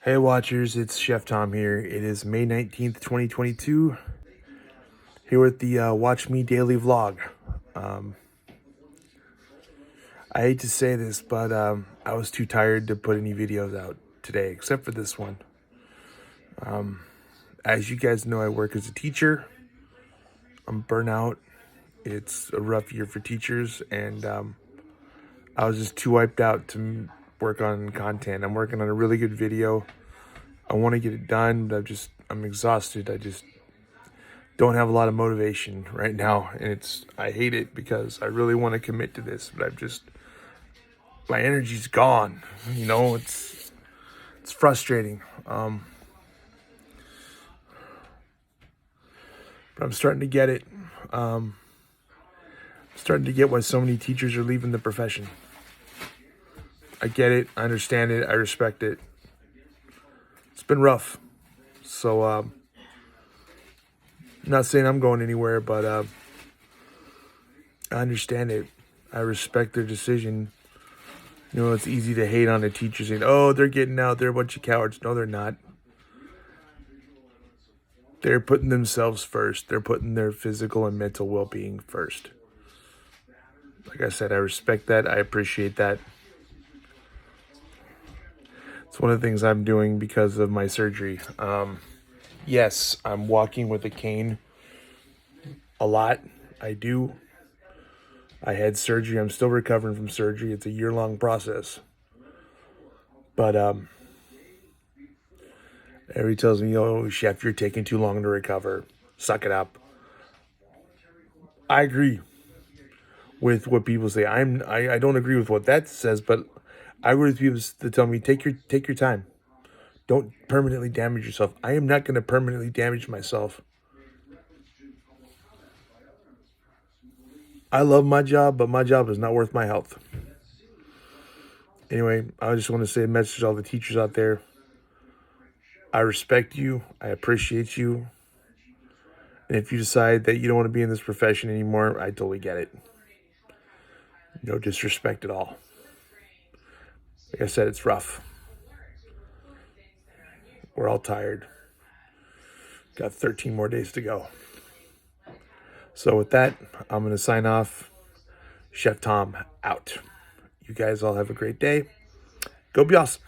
Hey watchers, it's Chef Tom here. It is May 19th, 2022, here with the Watch Me Daily Vlog. I hate to say this, but I was too tired to put any videos out today, except for this one. As you guys know, I work as a teacher. I'm burnout. It's a rough year for teachers, and I was just too wiped out to work on content. I'm working on a really good video. I want to get it done, but I'm exhausted. I just don't have a lot of motivation right now, and I hate it because I really want to commit to this, but my energy's gone. It's frustrating. But I'm starting to get it. Starting to get why so many teachers are leaving the profession. I get it. I understand it. I respect it. It's been rough. So I'm not saying I'm going anywhere, but I understand it. I respect their decision. It's easy to hate on a teacher saying, oh, they're getting out. They're a bunch of cowards. No, they're not. They're putting themselves first. They're putting their physical and mental well-being first. Like I said, I respect that. I appreciate that. It's one of the things I'm doing because of my surgery. Yes, I'm walking with a cane a lot. I do. I had surgery. I'm still recovering from surgery. It's a year-long process. But everybody tells me, oh, Chef, you're taking too long to recover. Suck it up. I agree with what people say. I don't agree with what that says, but I agree with people that tell me, take your time. Don't permanently damage yourself. I am not going to permanently damage myself. I love my job, but my job is not worth my health. Anyway, I just want to say a message to all the teachers out there. I respect you. I appreciate you. And if you decide that you don't want to be in this profession anymore, I totally get it. No disrespect at all. Like I said, it's rough. We're all tired. Got 13 more days to go. So with that, I'm going to sign off. Chef Tom out. You guys all have a great day. Go be awesome.